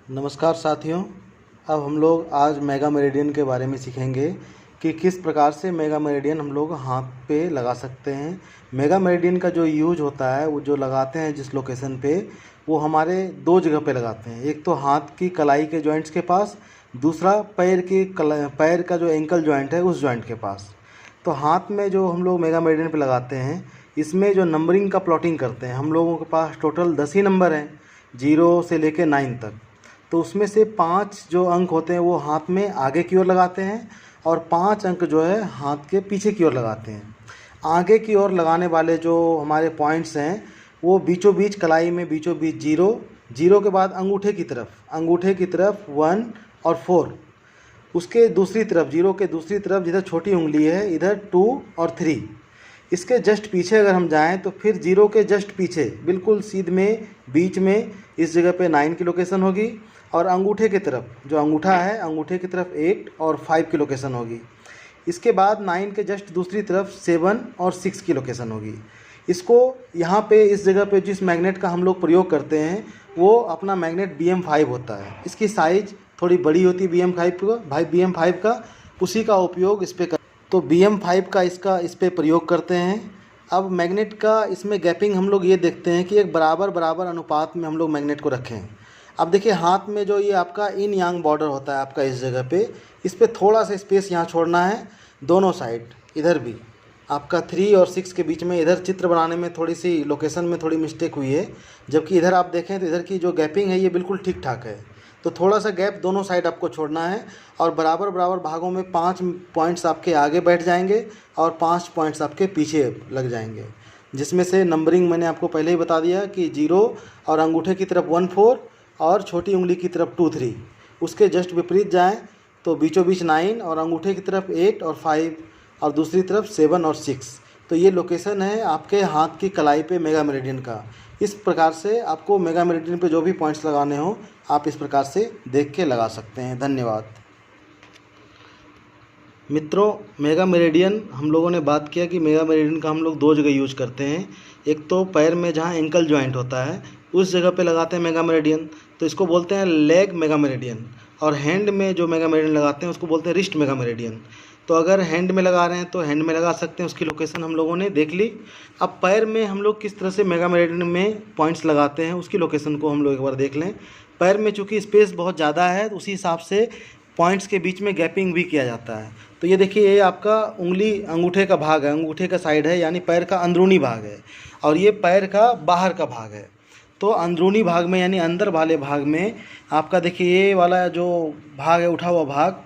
नमस्कार साथियों। अब हम लोग आज मेगा मेरिडियन के बारे में सीखेंगे कि किस प्रकार से मेगा मेरिडियन हम लोग हाथ पे लगा सकते हैं। मेगा मेरिडियन का जो यूज होता है वो जो लगाते हैं जिस लोकेशन पे, वो हमारे दो जगह पे लगाते हैं। एक तो हाथ की कलाई के जॉइंट्स के पास, दूसरा पैर का जो एंकल जॉइंट है उस जॉइंट के पास। तो हाथ में जो हम लोग मेगा मेरिडियन पे लगाते हैं, इसमें जो नंबरिंग का प्लॉटिंग करते हैं, हम लोगों के पास टोटल 10 ही नंबर हैं, 0 से लेके 9 तक। तो उसमें से 5 जो अंक होते हैं वो हाथ में आगे की ओर लगाते हैं और 5 अंक जो है हाथ के पीछे की ओर लगाते हैं। आगे की ओर लगाने वाले जो हमारे पॉइंट्स हैं वो बीचों बीच कलाई में बीचों बीच 0 के बाद अंगूठे की तरफ 1 और 4, उसके दूसरी तरफ 0 के दूसरी तरफ जिधर छोटी उंगली है इधर 2 और 3। इसके जस्ट पीछे अगर हम जाएं तो फिर 0 के जस्ट पीछे बिल्कुल सीध में बीच में इस जगह पे 9 की लोकेशन होगी और अंगूठे की तरफ जो अंगूठा है अंगूठे की तरफ 8 और 5 की लोकेशन होगी। इसके बाद 9 के जस्ट दूसरी तरफ 7 और 6 की लोकेशन होगी। इसको यहाँ पे इस जगह पे जिस मैग्नेट का हम लोग प्रयोग करते हैं वो अपना मैग्नेट BM5 होता है। इसकी साइज़ थोड़ी बड़ी होती है BM5 का, उसी का उपयोग इस पर तो BM5 का इस पे प्रयोग करते हैं। अब मैग्नेट का इसमें गैपिंग हम लोग ये देखते हैं कि एक बराबर अनुपात में हम लोग मैग्नेट को रखें। अब देखिए हाथ में जो ये आपका इन यांग बॉर्डर होता है आपका इस जगह पे, इस पे थोड़ा सा स्पेस यहाँ छोड़ना है दोनों साइड। इधर भी आपका 3 और 6 के बीच में इधर चित्र बनाने में थोड़ी सी लोकेशन में थोड़ी मिस्टेक हुई है, जबकि इधर आप देखें तो इधर की जो गैपिंग है ये बिल्कुल ठीक ठाक है। तो थोड़ा सा गैप दोनों साइड आपको छोड़ना है और बराबर भागों में 5 पॉइंट्स आपके आगे बैठ जाएंगे और 5 पॉइंट्स आपके पीछे लग जाएंगे, जिसमें से नंबरिंग मैंने आपको पहले ही बता दिया कि 0 और अंगूठे की तरफ 1 4 और छोटी उंगली की तरफ 2 3। उसके जस्ट विपरीत जाएं तो बीचों बीच 9 और अंगूठे की तरफ 8 और 5 और दूसरी तरफ 7 और 6। तो ये लोकेशन है आपके हाथ की कलाई पे मेगा मेरिडियन का। इस प्रकार से आपको मेगा मेरिडियन पे जो भी पॉइंट्स लगाने हो आप इस प्रकार से देख के लगा सकते हैं। धन्यवाद मित्रों। मेगा मेरिडियन हम लोगों ने बात किया कि मेगा मेरिडियन का हम लोग दो जगह यूज करते हैं। एक तो पैर में जहाँ एंकल जॉइंट होता है उस जगह पे लगाते हैं मेगा मेरिडियन, तो इसको बोलते हैं लेग मेगा मेरिडियन। और हैंड में जो मेगा मेरिडियन लगाते हैं उसको बोलते हैं रिस्ट मेगा मेरिडियन। तो अगर हैंड में लगा रहे हैं तो हैंड में लगा सकते हैं, उसकी लोकेशन हम लोगों ने देख ली। अब पैर में हम लोग किस तरह से मेगा मेरिडियन में पॉइंट्स लगाते हैं उसकी लोकेशन को हम लोग एक बार देख लें। पैर में चूँकि स्पेस बहुत ज़्यादा है तो उसी हिसाब से पॉइंट्स के बीच में गैपिंग भी किया जाता है। तो ये देखिए ये आपका उंगली अंगूठे का भाग है, अंगूठे का साइड है, यानी पैर का अंदरूनी भाग है, और ये पैर का बाहर का भाग है। तो अंदरूनी भाग में यानी अंदर वाले भाग में आपका देखिए ये वाला जो भाग है उठा हुआ भाग,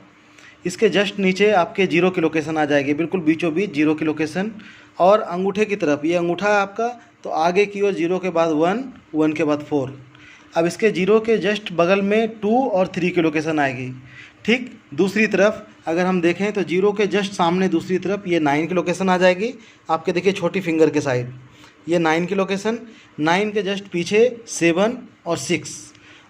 इसके जस्ट नीचे आपके 0 की लोकेशन आ जाएगी, बिल्कुल बीचों बीच 0 की लोकेशन। और अंगूठे की तरफ ये अंगूठा है आपका, तो आगे की ओर 0 के बाद 1, 1 के बाद 4। अब इसके 0 के जस्ट बगल में 2 और 3 की लोकेशन आएगी। ठीक दूसरी तरफ अगर हम देखें तो 0 के जस्ट सामने दूसरी तरफ ये 9 की लोकेशन आ जाएगी आपके। देखिए छोटी फिंगर के साइड ये 9 की लोकेशन, 9 के जस्ट पीछे 7 और 6,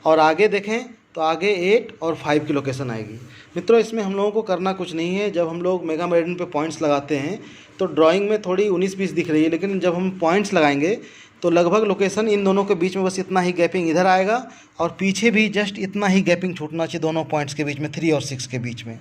और आगे देखें तो आगे 8 और 5 की लोकेशन आएगी। मित्रों इसमें हम लोगों को करना कुछ नहीं है। जब हम लोग मेगा मेरिडियन पे पॉइंट्स लगाते हैं तो ड्राइंग में थोड़ी 19-20 दिख रही है, लेकिन जब हम पॉइंट्स लगाएंगे तो लगभग लोकेशन इन दोनों के बीच में बस इतना ही गैपिंग इधर आएगा और पीछे भी जस्ट इतना ही गैपिंग छूटना चाहिए दोनों पॉइंट्स के बीच में, 3 और 6 के बीच में।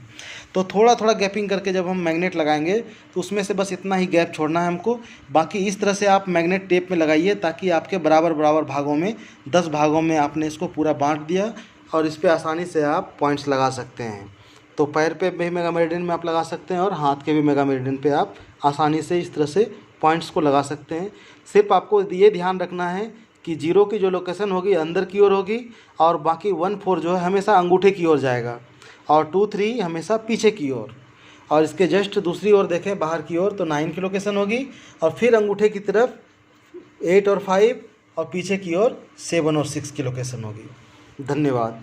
तो थोड़ा गैपिंग करके जब हम मैग्नेट लगाएंगे तो उसमें से बस इतना ही गैप छोड़ना है हमको। बाकी इस तरह से आप मैग्नेट टेप में लगाइए ताकि आपके बराबर भागों में 10 भागों में आपने इसको पूरा बांट दिया और इस पर आसानी से आप पॉइंट्स लगा सकते हैं। तो पैर पे भी मेगा मेरिडियन में आप लगा सकते हैं और हाथ के भी मेगा मेरिडियन पे आप आसानी से इस तरह से पॉइंट्स को लगा सकते हैं। सिर्फ आपको ये ध्यान रखना है कि 0 की जो लोकेशन होगी अंदर की ओर होगी और बाकी 1 4 जो है हमेशा अंगूठे की ओर जाएगा और 2 3 हमेशा पीछे की ओर। और इसके जस्ट दूसरी ओर देखें बाहर की ओर तो 9 की लोकेशन होगी और फिर अंगूठे की तरफ 8 और 5 और पीछे की ओर 7 और 6 की लोकेशन होगी। धन्यवाद।